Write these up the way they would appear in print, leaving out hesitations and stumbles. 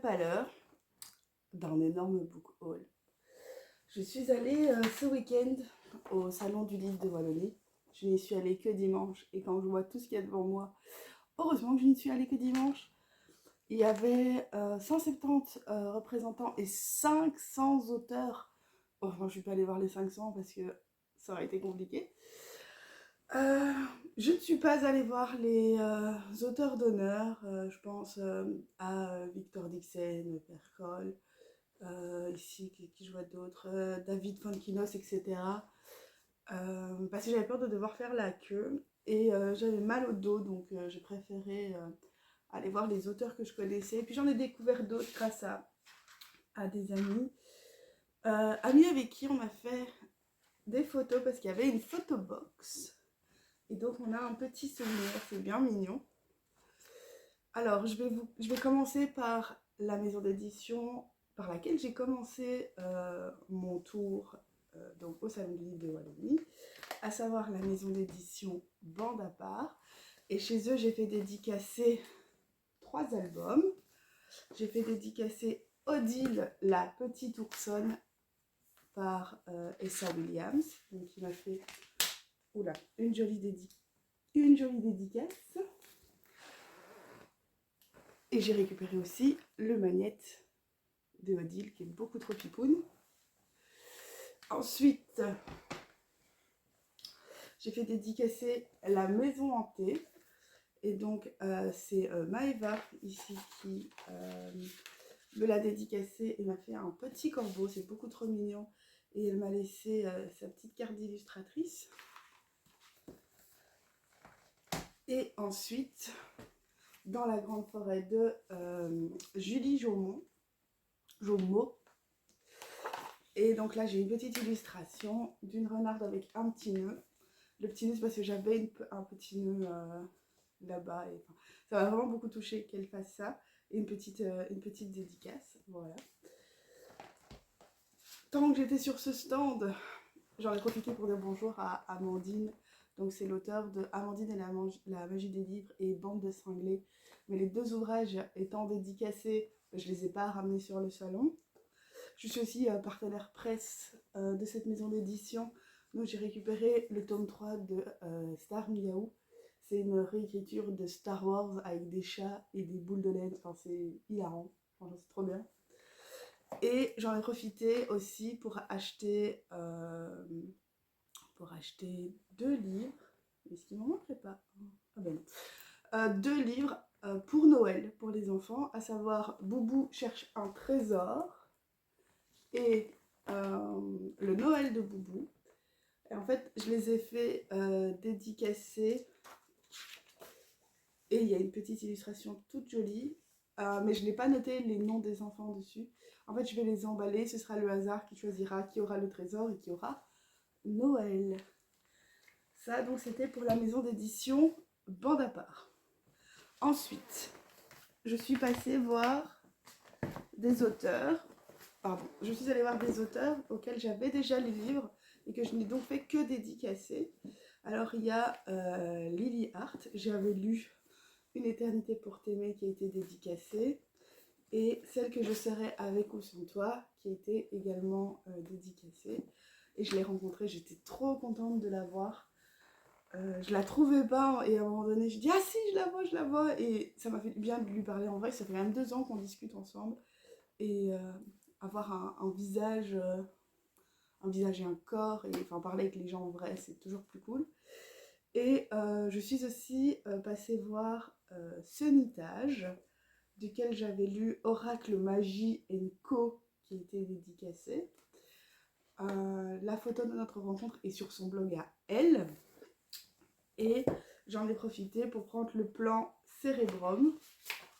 pâleur d'un énorme book haul. Je suis allée ce week-end au salon du livre de Wallonie. Je n'y suis allée que dimanche et quand je vois tout ce qu'il y a devant moi, heureusement que je n'y suis allée que dimanche. Il y avait 170 représentants et 500 auteurs. Bon, je ne suis pas allée voir les 500 parce que ça aurait été compliqué. Je ne suis pas allée voir les auteurs d'honneur. Je pense à Victor Dixon, Percol, ici, qui je vois d'autres, David Fonkinos, etc. Parce que j'avais peur de devoir faire la queue et j'avais mal au dos, donc j'ai préféré aller voir les auteurs que je connaissais. Puis j'en ai découvert d'autres grâce à des amis. Amis avec qui on m'a fait des photos parce qu'il y avait une photobox. Et donc on a un petit souvenir, c'est bien mignon. Alors je vais commencer par la maison d'édition par laquelle j'ai commencé mon tour donc au Salon du Livre de Wallonie, à savoir la maison d'édition Bande à part. Et chez eux j'ai fait dédicacer 3 albums. J'ai fait dédicacer Odile, la petite oursonne par Essa Williams, donc qui m'a fait une jolie dédicace. Et j'ai récupéré aussi le magnète de Odile qui est beaucoup trop pipoune. Ensuite, j'ai fait dédicacer La Maison Hantée. Et donc, c'est Maëva ici qui me l'a dédicacé et m'a fait un petit corbeau. C'est beaucoup trop mignon. Et elle m'a laissé sa petite carte d'illustratrice. Et ensuite, dans la grande forêt de Julie Jaumont. Et donc là, j'ai une petite illustration d'une renarde avec un petit nœud. Le petit nœud, c'est parce que j'avais un petit nœud là-bas. Et, ça m'a vraiment beaucoup touché qu'elle fasse ça. Et une petite dédicace. Voilà. Tant que j'étais sur ce stand, j'en ai profité pour dire bonjour à Amandine. Donc c'est l'auteur de Amandine et la magie des livres et Bande de cinglés. Mais les 2 ouvrages étant dédicacés, je ne les ai pas ramenés sur le salon. Je suis aussi partenaire presse de cette maison d'édition. Donc j'ai récupéré le tome 3 de Star Miaou. C'est une réécriture de Star Wars avec des chats et des boules de laine. Enfin c'est hilarant, franchement c'est trop bien. Et j'en ai profité aussi pour acheter 2 livres. Est-ce qu'il m'en manquerait pas? Ah ben non. 2 livres pour Noël, pour les enfants, à savoir Boubou cherche un trésor et le Noël de Boubou. Et en fait, je les ai fait dédicacer. Et il y a une petite illustration toute jolie. Mais je n'ai pas noté les noms des enfants dessus. En fait, je vais les emballer. Ce sera le hasard qui choisira qui aura le trésor et qui aura Noël. Ça, donc, c'était pour la maison d'édition Bande à part. Ensuite, je suis passée voir des auteurs. Je suis allée voir des auteurs auxquels j'avais déjà les livres et que je n'ai donc fait que dédicacer. Alors, il y a Lily Hart. J'avais lu Une éternité pour t'aimer qui a été dédicacée. Et Celle que je serai avec ou sans toi qui a été également dédicacée. Et je l'ai rencontrée, j'étais trop contente de la voir. Je la trouvais pas et à un moment donné je dis ah si je la vois et ça m'a fait du bien de lui parler en vrai. Ça fait même 2 ans qu'on discute ensemble et avoir un visage et un corps et enfin parler avec les gens en vrai c'est toujours plus cool. Et je suis aussi passée voir Sonitage, duquel j'avais lu Oracle, Magie et Co qui était dédicacé. La photo de notre rencontre est sur son blog à elle. Et j'en ai profité pour prendre le plan Cérébrum,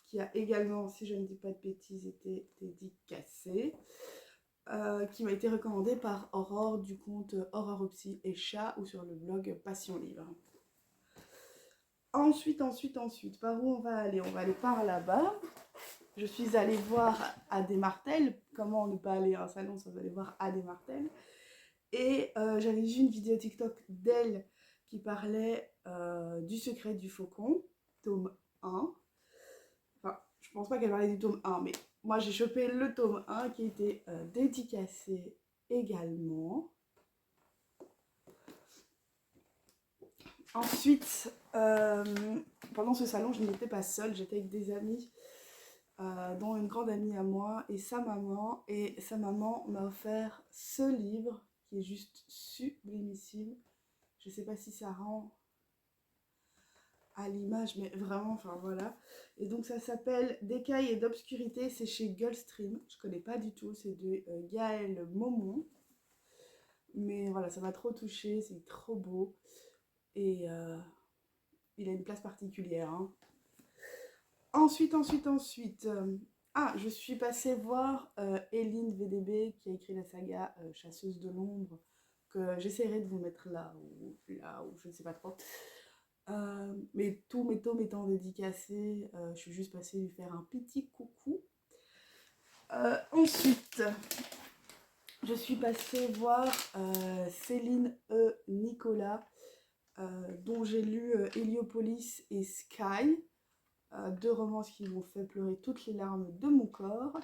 qui a également, si je ne dis pas de bêtises, été dédicacé, qui m'a été recommandé par Aurore du compte Aurore Psy et Chat ou sur le blog Passion Livre. Ensuite, par où on va aller? On va aller par là-bas. Je suis allée voir Adé Martel. Comment ne pas aller à un salon sans aller voir Adé Martel? Et j'avais vu une vidéo TikTok d'elle qui parlait du secret du faucon, tome 1. Enfin, je pense pas qu'elle parlait du tome 1, mais moi j'ai chopé le tome 1 qui était dédicacé également. Ensuite, pendant ce salon, je n'étais pas seule, j'étais avec des amis, dont une grande amie à moi et sa maman. Et sa maman m'a offert ce livre qui est juste sublimissime. Je ne sais pas si ça rend à l'image, mais vraiment, enfin voilà. Et donc ça s'appelle D'écailles et d'obscurité, c'est chez Gulfstream. Je ne connais pas du tout, c'est de Gaël Maumont. Mais voilà, ça m'a trop touchée, c'est trop beau. Et il a une place particulière. Hein. Ensuite, je suis passée voir Eline VDB qui a écrit la saga Chasseuse de l'ombre, que j'essaierai de vous mettre là ou je ne sais pas trop. Mais tous mes tomes étant dédicacés, je suis juste passée lui faire un petit coucou. Ensuite, je suis passée voir Céline Nicolas, dont j'ai lu Héliopolis et Sky, deux romans qui m'ont fait pleurer toutes les larmes de mon corps.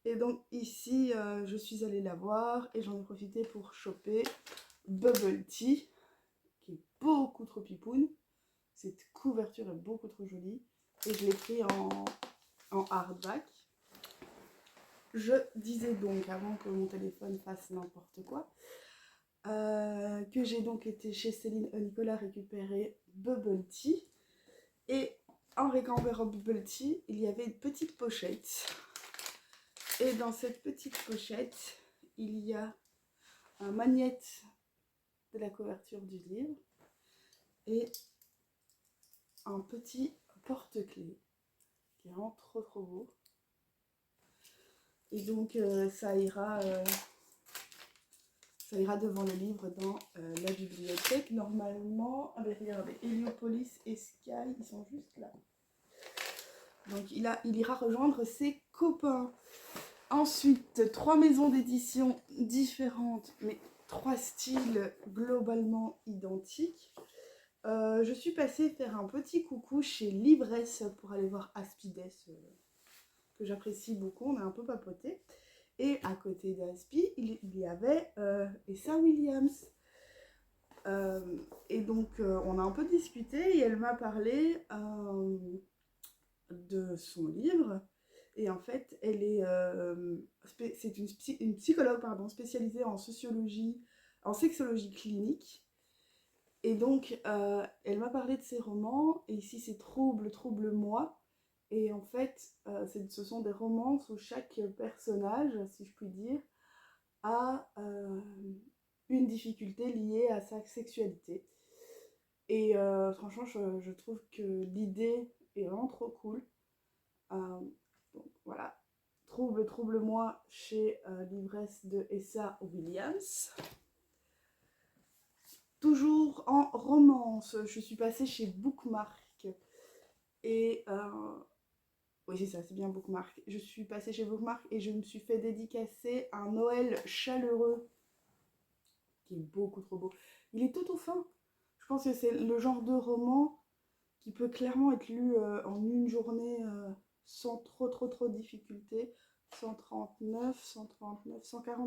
Et donc ici, je suis allée la voir et j'en ai profité pour choper Bubble Tea, qui est beaucoup trop pipoune. Cette couverture est beaucoup trop jolie. Et je l'ai pris en hardback. Je disais donc, avant que mon téléphone fasse n'importe quoi, que j'ai donc été chez Céline Nicolas récupérer Bubble Tea. Et en récupérant Bubble Tea, il y avait une petite pochette. Et dans cette petite pochette, il y a un magnète de la couverture du livre et un petit porte-clés qui est vraiment trop trop beau. Et donc ça ira devant le livre dans la bibliothèque. Normalement, regardez, Héliopolis et Sky, ils sont juste là. Donc il ira rejoindre ses copains. Ensuite, 3 maisons d'édition différentes, mais 3 styles globalement identiques. Je suis passée faire un petit coucou chez Livresse pour aller voir Aspides, que j'apprécie beaucoup, on a un peu papoté. Et à côté d'Aspi, il y avait Essa Williams. Et donc, on a un peu discuté et elle m'a parlé de son livre. Et en fait, elle est, c'est une psychologue spécialisée en sociologie, en sexologie clinique. Et donc, elle m'a parlé de ses romans. Et ici, c'est Trouble-moi. Et en fait, ce sont des romances où chaque personnage, si je puis dire, a une difficulté liée à sa sexualité. Et franchement, je trouve que l'idée est vraiment trop cool. Donc voilà, Trouble-moi chez Livresse de Essa Williams. Toujours en romance, je suis passée chez Bookmark. Et oui, c'est ça, c'est bien Bookmark. Je suis passée chez Bookmark et je me suis fait dédicacer un Noël chaleureux qui est beaucoup trop beau. Il est tout au fin. Je pense que c'est le genre de roman qui peut clairement être lu en une journée sans trop de difficultés. 140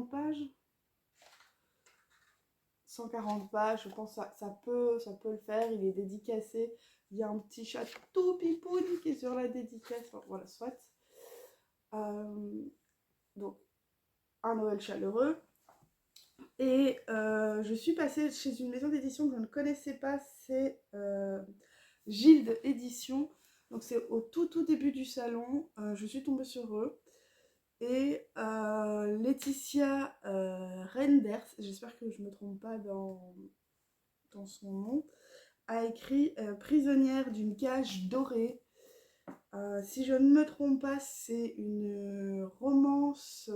pages. 140 pages, je pense que ça peut le faire. Il est dédicacé. Il y a un petit chat tout pipoune qui est sur la dédicace. Enfin, voilà, soit. Donc, un Noël chaleureux. Et je suis passée chez une maison d'édition que je ne connaissais pas, c'est Gilde Édition. Donc c'est au tout début du salon, je suis tombée sur eux. Et Laetitia Renders, j'espère que je ne me trompe pas dans son nom, a écrit Prisonnière d'une cage dorée. Si je ne me trompe pas, c'est une romance.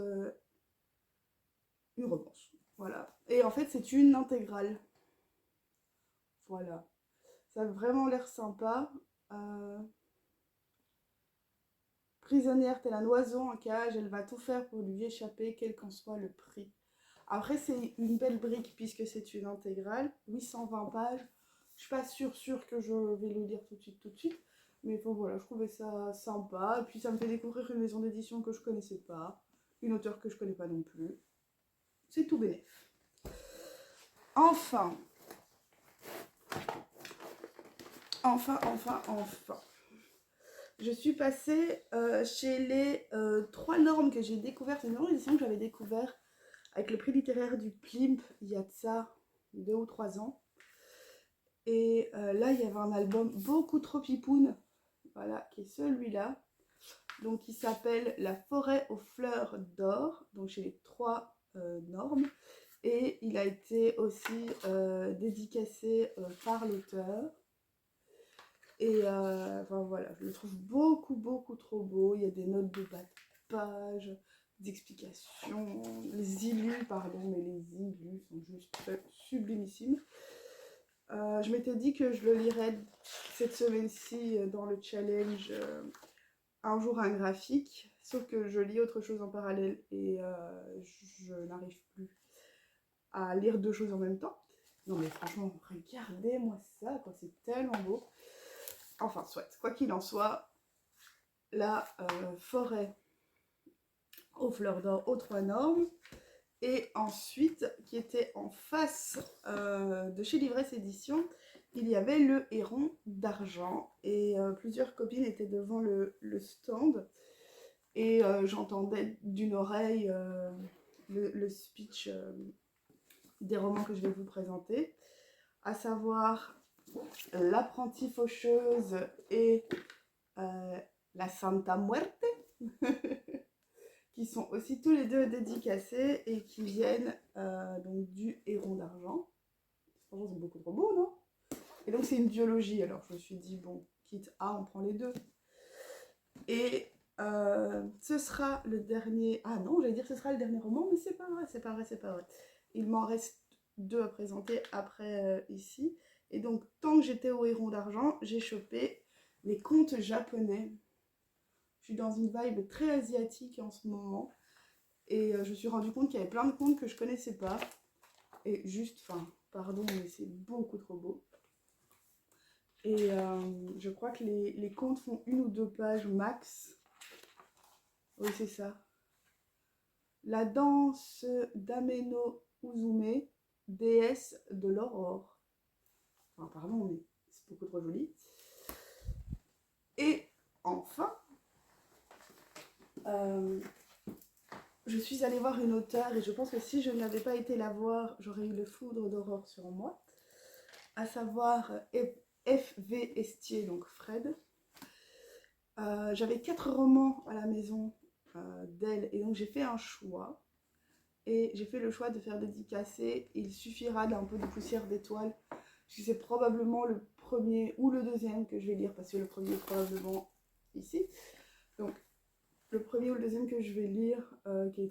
Voilà. Et en fait, c'est une intégrale. Voilà. Ça a vraiment l'air sympa. Prisonnière tel un oiseau en cage, elle va tout faire pour lui échapper, quel qu'en soit le prix. Après, c'est une belle brique puisque c'est une intégrale. 820 pages. Je suis pas sûre que je vais le lire tout de suite. Mais bon, voilà, je trouvais ça sympa. Et puis ça me fait découvrir une maison d'édition que je connaissais pas, une auteure que je connais pas non plus. C'est tout bénef. Enfin. Je suis passée chez les 3 normes que j'ai découvertes. C'est une maison d'édition que j'avais découvert avec le prix littéraire du Plimp il y a de ça 2 ou 3 ans. Et là, il y avait un album beaucoup trop pipoun, voilà, qui est celui-là. Donc, qui s'appelle La forêt aux fleurs d'or, donc chez les 3 normes. Et il a été aussi dédicacé par l'auteur. Et enfin voilà, je le trouve beaucoup trop beau. Il y a des notes de bas de page, des explications, les illus, pardon, mais les illus sont juste sublimissimes. Je m'étais dit que je le lirais cette semaine-ci dans le challenge Un jour un graphique, sauf que je lis autre chose en parallèle et je n'arrive plus à lire 2 choses en même temps. Non mais franchement, regardez-moi ça, quoi, c'est tellement beau. Enfin, soit, quoi qu'il en soit, la forêt aux fleurs d'or aux 3 normes. Et ensuite, qui était en face de chez Livresse Édition, il y avait le héron d'argent. Et plusieurs copines étaient devant le stand. Et j'entendais d'une oreille le speech des romans que je vais vous présenter, à savoir L'apprentie faucheuse et La Santa Muerte, qui sont aussi tous les 2 dédicacés et qui viennent donc du héron d'argent. Franchement, c'est beaucoup trop beau, non? Et donc, c'est une duologie. Alors, je me suis dit, bon, quitte à, on prend les 2. Et ce sera le dernier... Ah non, j'allais dire ce sera le dernier roman, mais c'est pas vrai. Il m'en reste 2 à présenter après ici. Et donc, tant que j'étais au héron d'argent, j'ai chopé les contes japonais. Je suis dans une vibe très asiatique en ce moment. Et je me suis rendu compte qu'il y avait plein de contes que je connaissais pas. Et juste, enfin, pardon, mais c'est beaucoup trop beau. Et je crois que les contes font 1 ou 2 pages max. Oui, c'est ça. La danse d'Ameno Uzume, déesse de l'aurore. Enfin, pardon, mais c'est beaucoup trop joli. Et enfin, je suis allée voir une auteure et je pense que si je n'avais pas été la voir, j'aurais eu le foudre d'aurore sur moi. À savoir F.V. Estier, donc Fred. J'avais 4 romans à la maison d'elle et donc j'ai fait un choix. Et j'ai fait le choix de faire dédicacer. Il suffira d'un peu de poussière d'étoiles. Parce que c'est probablement le premier ou le deuxième que je vais lire. Parce que le premier est probablement ici. Donc, le premier ou le deuxième que je vais lire, qui a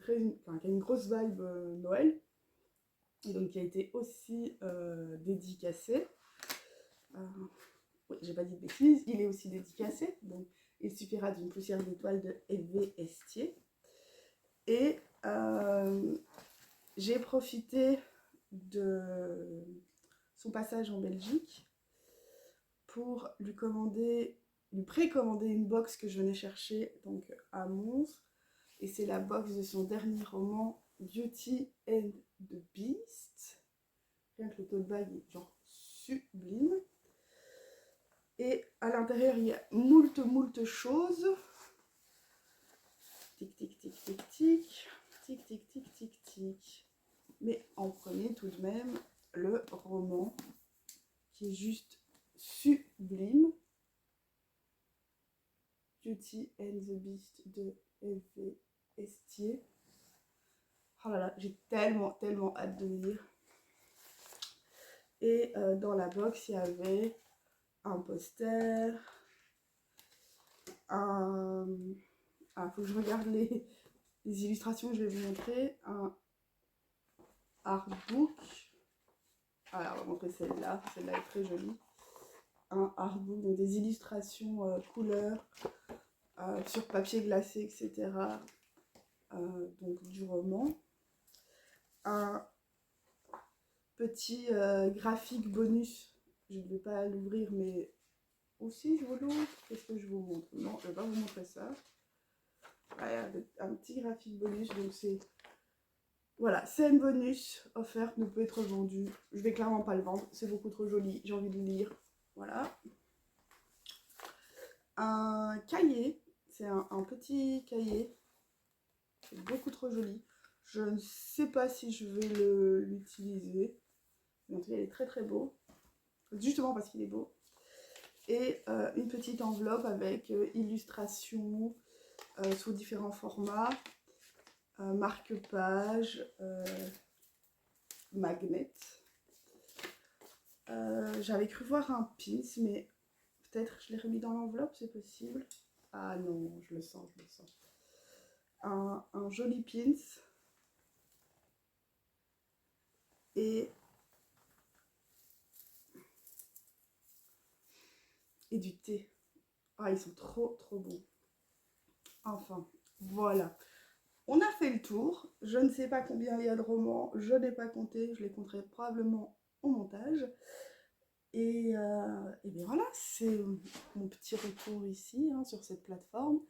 une grosse vibe Noël. Et donc, qui a été aussi dédicacé. Oui, j'ai pas dit de bêtises. Il est aussi dédicacé. Donc, il suffira d'une poussière d'étoiles de F.V. Estier. Et j'ai profité de son passage en Belgique pour lui précommander une box que je venais chercher donc à Mons. Et c'est la box de son dernier roman Beauty and the Beast. Rien que le tote bag est genre sublime. Et à l'intérieur, il y a moult choses. Tic, tic, tic, tic, tic. Tic, tic, tic, tic, tic. Mais en premier, tout de même, le roman qui est juste sublime. Beauty and the Beast de F.V. Estier. Oh là là, j'ai tellement hâte de lire. Et dans la box, il y avait un poster, faut que je regarde les illustrations que je vais vous montrer, un artbook. Alors, on va montrer celle-là est très jolie. Un artbook, donc des illustrations couleurs sur papier glacé, etc. Donc du roman. Un petit graphique bonus, je ne vais pas l'ouvrir, mais Ou si je vous l'ouvre, qu'est-ce que je vous montre? Non, je vais pas vous montrer ça. Voilà, un petit graphique bonus, donc c'est... Voilà, scène bonus offerte, ne peut être vendue. Je vais clairement pas le vendre, c'est beaucoup trop joli, j'ai envie de le lire. Voilà. Un cahier, c'est un petit cahier, c'est beaucoup trop joli. Je ne sais pas si je vais l'utiliser, mais en tout cas il est très très beau, justement parce qu'il est beau. Et une petite enveloppe avec illustrations sous différents formats, marque-page, magnet. J'avais cru voir un pins, mais peut-être je l'ai remis dans l'enveloppe, c'est possible. Ah non, je le sens, je le sens. Un joli pins. Et du thé. Ah, ils sont trop trop bons. Enfin, voilà. On a fait le tour. Je ne sais pas combien il y a de romans. Je n'ai pas compté. Je les compterai probablement au montage. Et bien voilà, c'est mon petit retour ici hein, sur cette plateforme.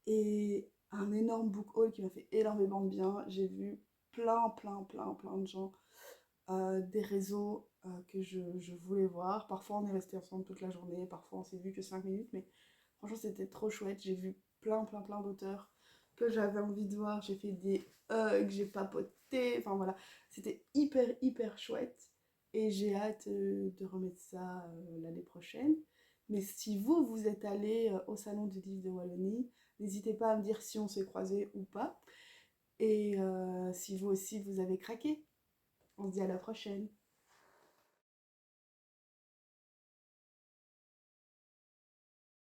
Et un énorme book haul qui m'a fait énormément de bien. J'ai vu plein de gens des réseaux que je voulais voir. Parfois on est resté ensemble toute la journée, parfois on s'est vu que 5 minutes, mais franchement c'était trop chouette. J'ai vu plein d'auteurs que j'avais envie de voir. J'ai fait des hugs, j'ai papoté, enfin voilà. C'était hyper chouette. Et j'ai hâte de remettre ça l'année prochaine. Mais si vous êtes allé au Salon du Livre de Wallonie, n'hésitez pas à me dire si on s'est croisés ou pas. Et si vous aussi vous avez craqué. On se dit à la prochaine.